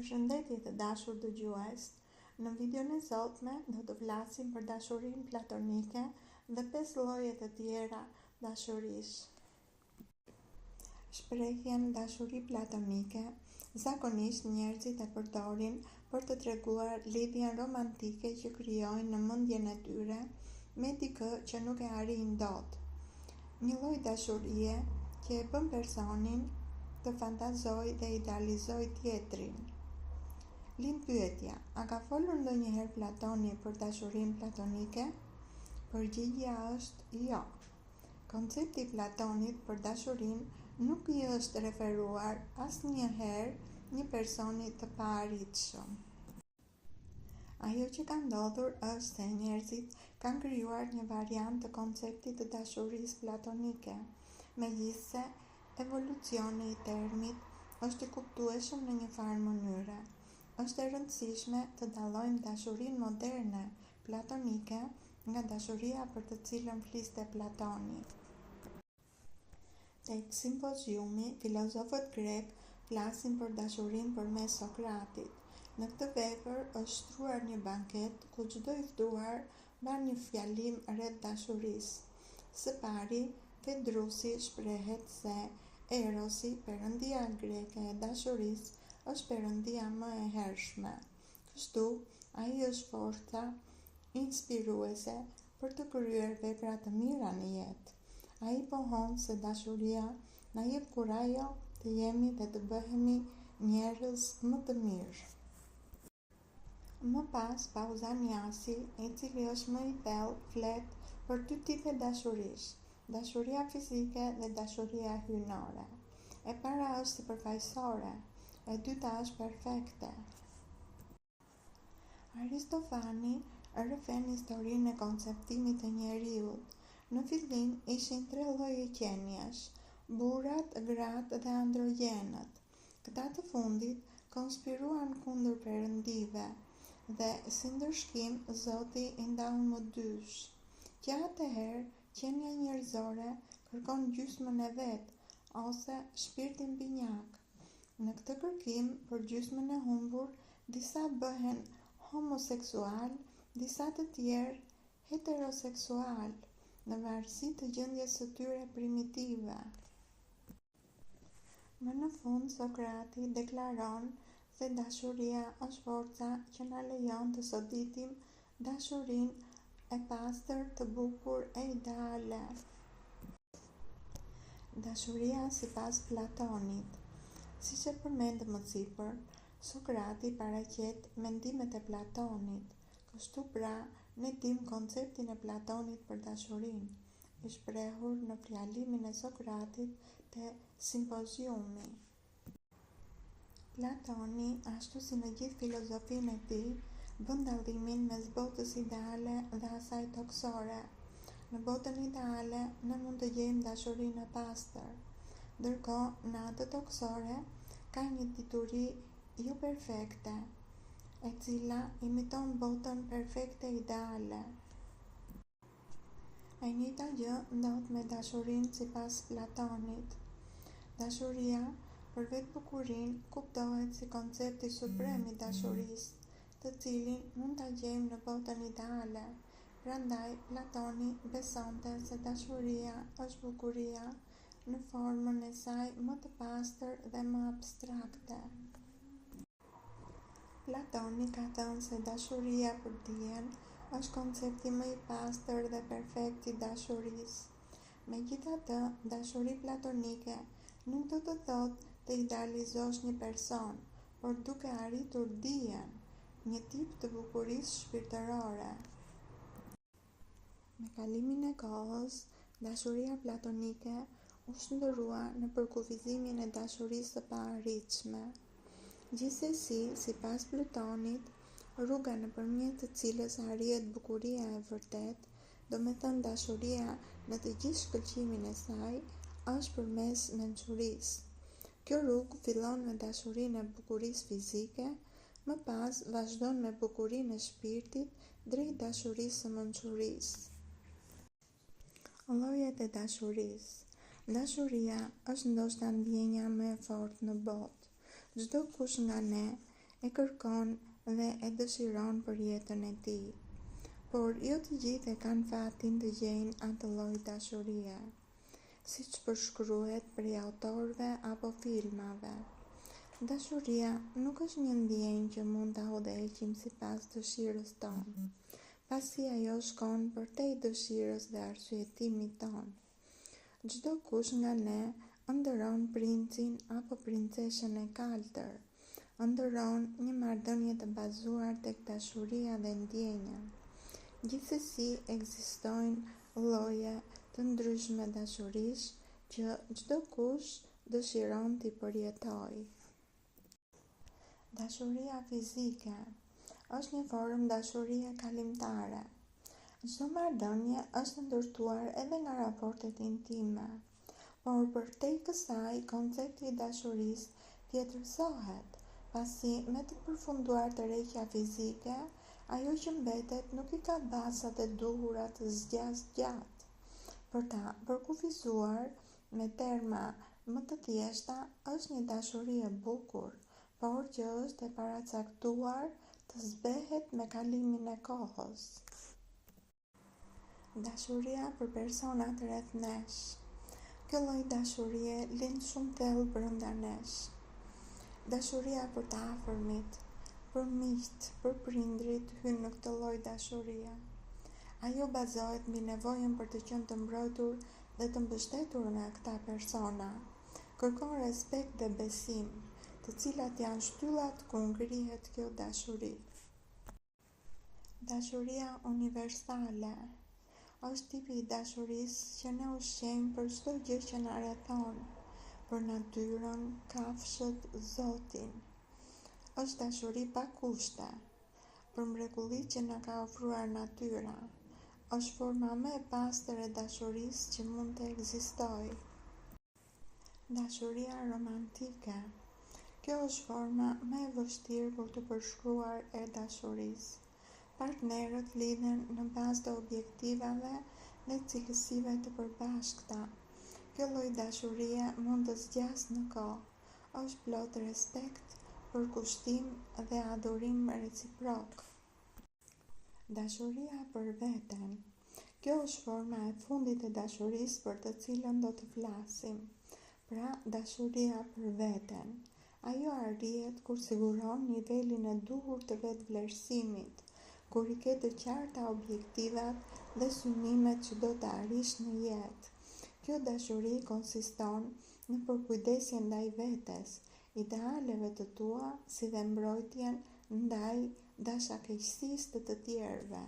Përshëndetje të dashur dëgjues. Në videon e sotme do të flasim për dashurinë platonike dhe 5 lloje të tjera dashurisë. Shprehjen dashuri platonike zakonisht njerëzit e përdorin për të treguar lidhjen romantike që krijojnë në mendjen e tyre me dikë që nuk e arrin dot. Një lloj dashurie që e bën personin të fantazoj dhe idealizoj tjetrin. Lind pyetja: a ka folur ndonjëherë Platoni për dashurinë platonike? Përgjigjja është jo. Koncepti i Platonit për dashurinë nuk i është referuar asnjëherë një personi të paarritshëm. Ajo që ka ndodhur është se njerëzit kanë krijuar një variant të konceptit të dashurisë platonike, megjithse evolucioni i termit është i kuptueshëm në një farë mënyre. Është e rëndësishme të dallojmë dashurinë moderne platonike nga dashuria për të cilën fliste Platoni. Tek simpoziumi, filozofët grek flasin për dashurinë përmes Sokratit. Në këtë vepër është shtruar një banket ku çdo i ftuar mban një fjalim rreth dashurisë. Së pari, Fedrusi shprehet se Erosi, perëndia greke e dashurisë, është perëndia më e hershme. Kështu, ai është forca inspiruese për të kryer vepra të mira në jetë. Ai pohon se dashuria na jep kurajo të jemi dhe të bëhemi njerëz më të mirë. Më pas, Pausaniasi, i cili është më i thellë, flet për 2 tipe dashurish: dashuria fizike dhe dashuria hyjnore. E para është sipërfaqësore, e dyta është perfekte. Aristofani rrëfen historinë e konceptimit të njeriut. Në fillim ishin 3 lloje qenjesh: burrat, gratë dhe androgjenët. Këta të fundit konspiruan kundër perëndive dhe si ndërshkim Zoti i ndau më dysh. Që atëherë qenia njerëzore kërkon gjysmën e vet ose shpirtin binjak. Në këtë kërkim për gjysmën e humbur, disa bëhen homoseksual, disa të tjerë heteroseksual, në varësi të gjendjes së tyre primitive. Më në fund, Sokrati deklaron se dashuria është forca që na lejon të soditim dashurinë e pastër, të bukur e ideale. Dashuria sipas Platonit. Siç e përmendëm më sipër, Sokrati paraqet mendimet e Platonit. Kështu pra, ne dimë konceptin e Platonit për dashurinë, i shprehur në fjalimin e Sokratit te simpoziumi. Platoni, ashtu si në gjithë filozofinë e tij, bën dallimin mes botës ideale dhe asaj toksore. Në botën ideale, ne mund të gjejmë dashurinë e pastër, ndërkohë në atë toksore ka një dituri jo perfekte, e cila imiton botën perfekte ideale. E njëjta gjë ndodh me dashurinë sipas Platonit. Dashuria për vetë bukurinë kuptohet si koncepti suprem i dashurisë, të cilin mund ta gjejmë në botën ideale. Prandaj Platoni besonte se dashuria është bukuria në formën e saj më të pastër dhe më abstrakte. Platoni ka thënë se dashuria për dijen është koncepti më i pastër dhe perfekt i dashurisë. Megjithatë, dashuri platonike nuk do të thotë të idealizosh një person, por duke arritur dijen, një tip të bukurisë shpirtërore. Me kalimin e kohës, dashuria platonike u shndërrua në përkufizimin e dashurisë së paarritshme. Gjithsesi, sipas Platonit, rruga nëpërmjet të cilës arrihet bukuria e vërtet, domethënë dashuria në të gjithë shkëlqimin e saj, është përmes mençurisë. Kjo rrugë fillon me dashurinë e bukurisë fizike, më pas vazhdon me bukurinë e shpirtit drejt dashurisë së mençurisë. Llojet e dashurisë. Dashuria është ndoshta ndjenja më e fortë në botë. Çdo kush nga ne e kërkon dhe e dëshiron për jetën e tij. Por jo të gjithë e kanë fatin të gjejnë atë lloj dashurie, siç përshkruhet prej autorëve apo filmave. Dashuria nuk është një ndjenjë që mund ta udhëheqim sipas dëshirës tonë, pasi ajo shkon përtej dëshirës dhe arsyetimit tonë. Çdo kush nga ne ëndërron princin apo princeshën e kaltër, ëndërron një marrëdhënie të bazuar tek dashuria dhe ndjenja. Gjithsesi ekzistojnë lloje të ndryshme dashurish që çdo kush dëshiron t'i përjetojë. Dashuria fizike është një formë dashurie kalimtare. Çdo marrëdhënie është ndërtuar edhe nga raportet intime, por përtej kësaj koncepti i dashurisë tjetërsohet, pasi me të përfunduar tërheqja fizike, ajo që mbetet nuk i ka basat e duhura të zgjas gjatë. Për ta përkufizuar me terma më të thjeshta, është një dashuri e bukur, por që është e paracaktuar të zbehet me kalimin e kohës. Dashuria për personat rreth nesh. Kjo lloj dashurie lind shumë thellë brenda nesh. Dashuria për të afërmit, për miqt, për prindrit hyn në këtë lloj dashurie. Ajo bazohet mbi nevojën për të qenë të mbrojtur dhe të mbështetur nga këta persona. Kërkon respekt dhe besim, të cilat janë shtyllat ku ngrihet kjo dashuri. Dashuria universale është tipi i dashurisë që ne ushqejmë për çdo gjë që na rrethon, për natyrën, kafshët, Zotin. Është dashuri pa kushte, për mrekullitë që na ka ofruar natyra. Është forma më e pastër e dashurisë që mund të ekzistojë. Dashuria romantike. Kjo është forma më e vështirë për të përshkruar e dashurisë. Partnerët lidhen në bazë të objektivave dhe cilësive të përbashkëta. Kjo lloj dashurie mund të zgjasë në kohë, është plot respekt, përkushtim dhe adhurim reciprok. Dashuria për veten. Kjo është forma e fundit e dashurisë për të cilën do të flasim. Pra, dashuria për veten. Ajo arrihet kur siguron nivelin e duhur të vetvlerësimit, kur i ke të qarta objektivat dhe synimet që do të arrish në jetë. Kjo dashuri konsiston në përkujdesjen ndaj vetes, idealeve të tua, si dhe mbrojtjen ndaj dashakeqësisë të tjerëve.